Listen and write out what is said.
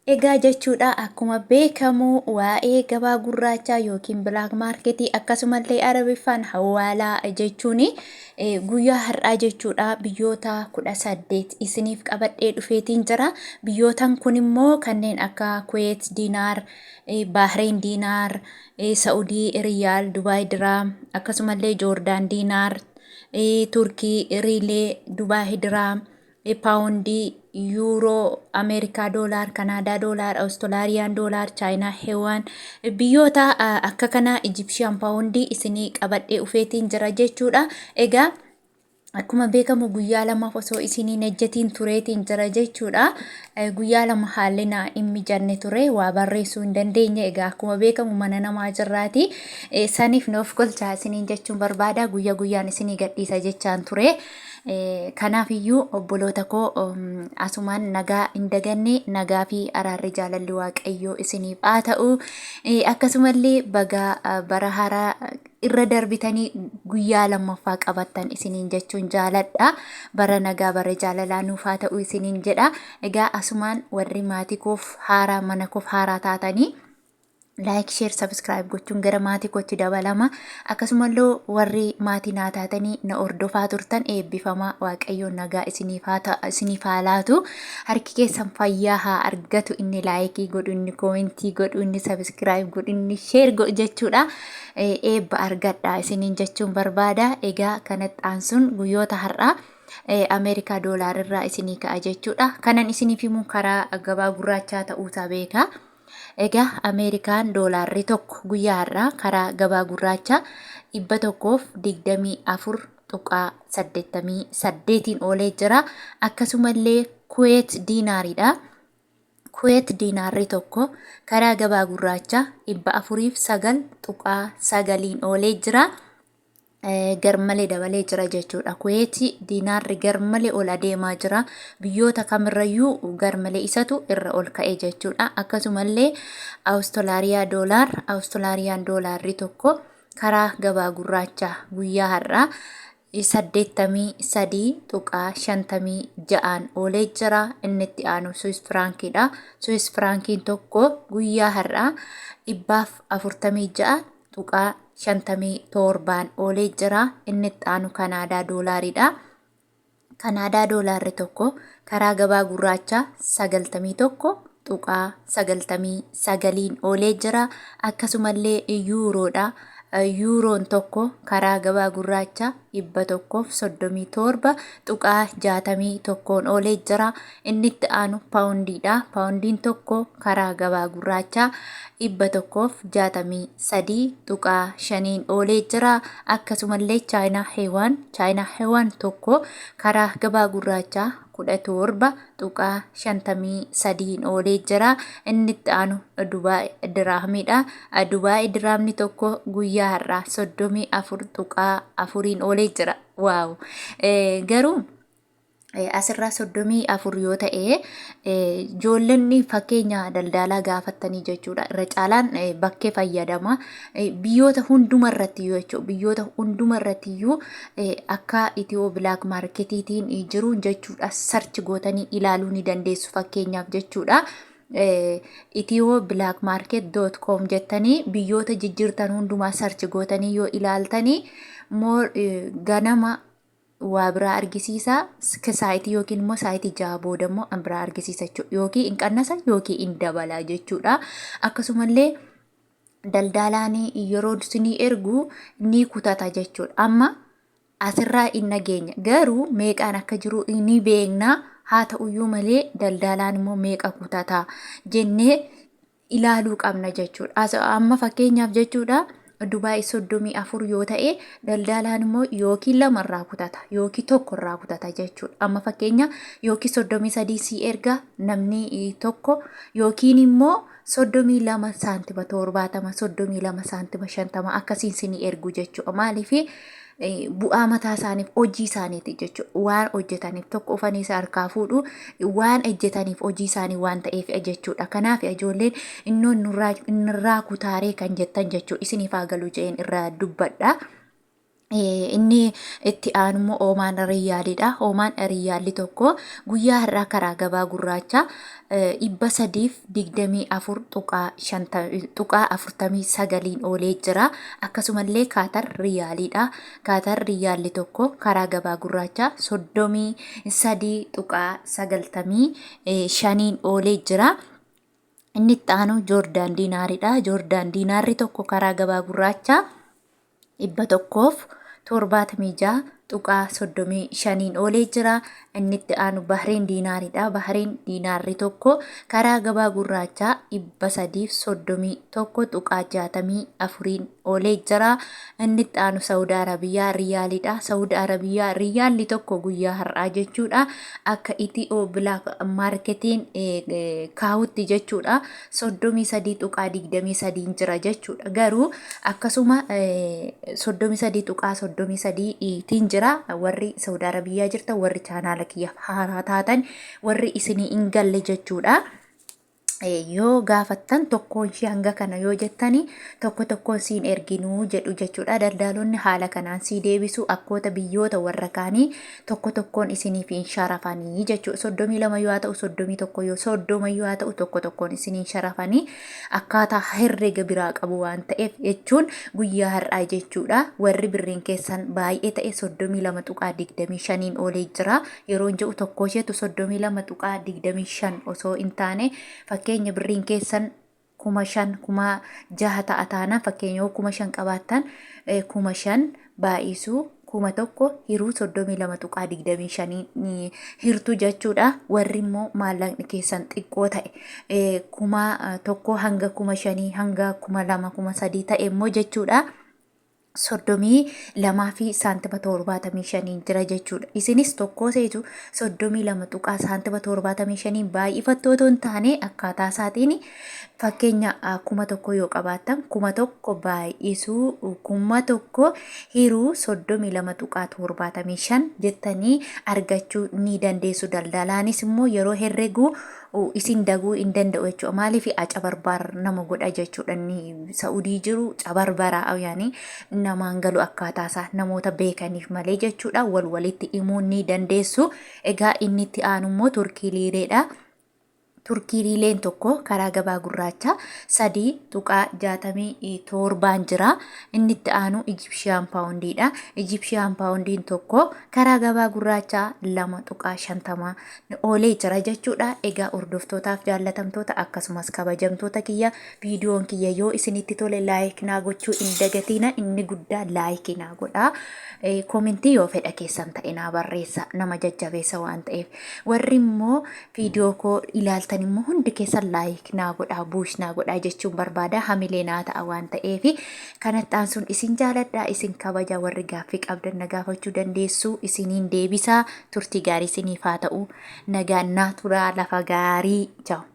Egaa jechuudha akkuma beekamu waa'ee gabaa gurraachaa yookiin bilaak maarketii akkasumallee arabiffaan hawwaalaa jechuun guyyaa har'aa jechuudha biyyoota 18 isiniif qabadhee dhufeetiin jira. Biyyootan kun immoo kanneen akka Kuweet diinaar, Baahrein diinaar, Saudii riyaal, Dubaay diraam akkasumallee Joordaan diinaar, Turkii riilee, Dubaay diraam, paawundii, yuuroo, Ameerikaa doolaar, Kanaadaa doolaar, Awustiraaliyaa doolaar, Chaayinaa heewwan biyyoota akka kana Ijipsiyaan paawundii isinii qabadhee dhufeetiin jira jechuudha. Egaa akkuma beekamu guyyaa lamaaf osoo isiniin ejjetiin tureetiin jira jechuudha. Guyyaa lama haalli naa hin mijanne ture waa barreessuu hin dandeenye. Egaa akkuma beekamu mana namaa jirraati. Saniif nuuf golchaa isiniin jechuun barbaada. Guyyaa guyyaan isinii gadhiisa jechaan ture. Kanaaf iyyuu obboloota koo asumaan nagaa hin daganne nagaa fi araarri jaalalli waaqayyoo isiniif haa ta'u. Akkasumallee baga bara haaraa irra darbitanii guyyaa lammaffaa qabattan isiniin jechuun jaaladha. Bara nagaa bara jaalalaa nuuf haa ta'u isiniin jedha. Egaa asumaan warri maatii koof haaraa mana koof haaraa taatanii like, share, subscribe gochuun gara maatii kootti dabalama. Akkasumallee warri maatii naa taatanii na hordofaa turtan eebbifamaa waaqayyoon nagaa isiniif haa laatu. Harki keessan fayyaa haa argatu. Inni laayikii godhu, inni koomentii godhu, inni subscribe godhu, inni share godhu jechuudha. Eebba argadha isiniin jechuun barbaada. Egaa kanatti aansuun guyyoota har'aa Ameerikaa doolaarirraa isinii ka'a jechuudha. Kanan isiniif himu karaa gabaa gurraachaa ta'uusaa beeka. Egaa Ameerikaan doolaarri tokko guyyaa har'aa karaa gabaa gurraachaa 124.88 oolee jira. Akkasumallee Kuweet diinaariidha. Kuweet diinaarri tokko karaa gabaa gurraachaa 409.9 oolee jira. Garmalee dabalee jira jechuudha. Kuweeti diinaarri garmalee ol adeemaa jira. Biyyoota kamirrayyuu garmalee isatu irra ol ka'ee jechuudha. Akkasumallee Awustiraaliyaan doolaarri tokko karaa gabaa gurraachaa guyyaa har'aa 83.56 oolee jira. Inni itti aanu Swiss Frankiidha. Swiss Frankiin tokko guyyaa har'aa 446.57 oolee jira. Inni itti aanu Kanaadaa doolaariidha. Kanaadaa doolaarri tokko karaa gabaa gurraachaa 91.99 oolee jira. Akkasumallee yuuroodha. Yuuroon tokko karaa gabaa gurraachaa 137.61 oolee jira. Inni itti aanu paawundiidha. Paawundiin tokko karaa gabaa gurraachaa 163.5 oolee jira. Akkasumallee Chaayinaa heewwan tokko karaa gabaa gurraachaa 17.53 oolee jira. Inni itti aanu Dubaay diraamiidha. Dubaay diraamni tokko guyyaa har'aa 34.4 oolee jira. Waaw! Garuu asirraa 34 yoo ta'e ijoollonni fakkeenya daldalaa gaafattanii jechuudha. Irra caalaan bakkee fayyadama. Biyyoota hundumarratti jechuudha. Biyyoota hundumarratti akka Itiyoo bilaak maarketiitiin jiru jechuudha. Sarchi gootanii ilaaluu ni dandeessu fakkeenyaaf jechuudha. Itiyoo bilaak maarket.com jettanii biyyoota jijjiirtan hundumaa sarchi gootanii yoo ilaaltanii ganama waa biraa argisiisa. Saayitii yookiin immoo saayitii jaha booda immoo biraa argisiisa jechuudha. Yookiin hin qannasa yookiin hin dabala jechuudha. Akkasumallee daldalaan yeroo isinii ergu ni kutata jechuudha. Amma asirraa hin nageenya garuu meeqaan akka jiru ni beekna. Haa ta'uyyuu malee daldalaan immoo meeqa kutata jennee ilaaluu qabna jechuudha. Amma fakkeenyaaf jechuudha. Dubaay 34 yoo ta'e daldalaan immoo yookiin lamarraa kutata yookiin tokkorraa kutata jechuudha. Amma fakkeenya yookiin 33 si erga namni tokko yookiin immoo 32 saantima 70 32 saantima 50 akkasiin sini ergu jechuudha. Maaliif bu'aa mataa isaaniif hojii isaaniiti jechuudha. Waan hojjetaniif tokko ufanii isa harkaa fuudhu waan hojjetaniif hojii isaanii waan ta'eef jechuudha. Kanaaf ijoolleen innirraa kutaaree kan jettan jechuudha. Isiniif haa galu jeen irraa dubbadha. inni itti aanumoo Olmaan Riyaaliidha. Olmaan Riyaalli tokko guyyaa har'aa karaa gabaa gurraachaa 324.49 oolee jira. Akkasumallee Kaatar Riyaaliidha. Kaatar Riyaalli tokko karaa gabaa gurraachaa 33.95 oolee jira. Inni itti aanu Joordaan Diinaariidha. Joordaan Diinaarri tokko karaa gabaa gurraachaa 176.35 oolee jira. Inni itti aanu Bahrein Diinaariidha. Bahrein Diinaarri tokko karaa gabaa gurraachaa 331.64 oolee jira. Inni itti aanu Saudi Arabiyaa Riyaaliidha. Saudi Arabiyaa Riyaalli tokko guyyaa har'aa jechuudha akka Itiyoo Black Marketiin kaawutti jechuudha 33.23 jira jechuudha. Garuu akkasuma 33.33 tiin jira. Warri Saudi Arabiyaa jirta warri chaanaala kiyya haaraa taatan warri isinii hin galle jechuudha. Yoo gaafattan tokkoon ishee hanga kana yoo jettani tokkoon siin erginuu jedhu jechuudha. Daldaltoonni haala kanaan sii deebisu akkoota biyyoota warra kaanii tokkoon isiniif hin sharafanii jechuudha. 32 yoo ta'u 31 yoo 30 yoo ta'u tokkoon isiniin sharafanii akkaataa herrega biraa qabu waan ta'eef jechuun guyyaa har'aa jechuudha. Warri birriin keessan baay'ee ta'e 32.25 oolee jira. Yeroon jedhu tokko isheetu 32.25 osoo hin taane fakkeenya birriin keessan 5,000 ta'a taana fakkeenya 5,000 qabaattan 5,000 baay'isuu 1,000 hiruu 32.25 hirtu jechuudha. Warri immoo maallaqni keessan xiqqoo ta'e 1,000 hanga 5,000 hanga 2,000 3,000 ta'e immoo jechuudha. 32.75 jira jechuudha. Isinis tokko seetu 32.75 baay'ifattoo hin taane akkaataa isaatiin fakkeenya 1,000 yoo qabaattan 1,000 baay'isuu 1,000 hiruu 32.75 jettanii argachuu ni dandeessu. Daldalaanis immoo yeroo herregu isin daguu hin danda'u jechuudha. Maaliif acabarbaar nama godha jechuudha. Inni Saudii jiru cabarbaraa yaani namaan galu akkaataa isaa namoota beekaniif malee jechuudha. Walitti himuu ni dandeessu. Egaa inni itti aanu immoo Turkii liireedha. Turkii liireen tokko karaa gabaa gurraachaa 3.67 jira. Inni itti aanu Egyptian Poundidha. Egyptian Poundiin tokko karaa gabaa gurraachaa 2.50 oolee jira jechuudha. Egaa hordoftootaaf jaallatamtoota akkasumas kabajamtoota kiyya viidiyoon kiyya yoo isinitti tole laayik naa gochuu hin dagatina. Inni guddaa laayik naa godha. Komentii yoo fedha keessan ta'e naa barreessa nama jajjabeessa waan ta'eef. Warri immoo viidiyoo koo ilaaltan immoo hundi keessan laayik naa godhaa buush naa godhaa jechuun barbaada. Hamilee naa ta'a waan ta'eef kanattaan sun isin jaaladha isin kabaja. Warri gaaffii qabdan na gaafachuu dandeessu isiniin deebisaa. Turtii gaarii isiniif haa ta'u. Nagaan naa turaa lafa gaarii. Ciao.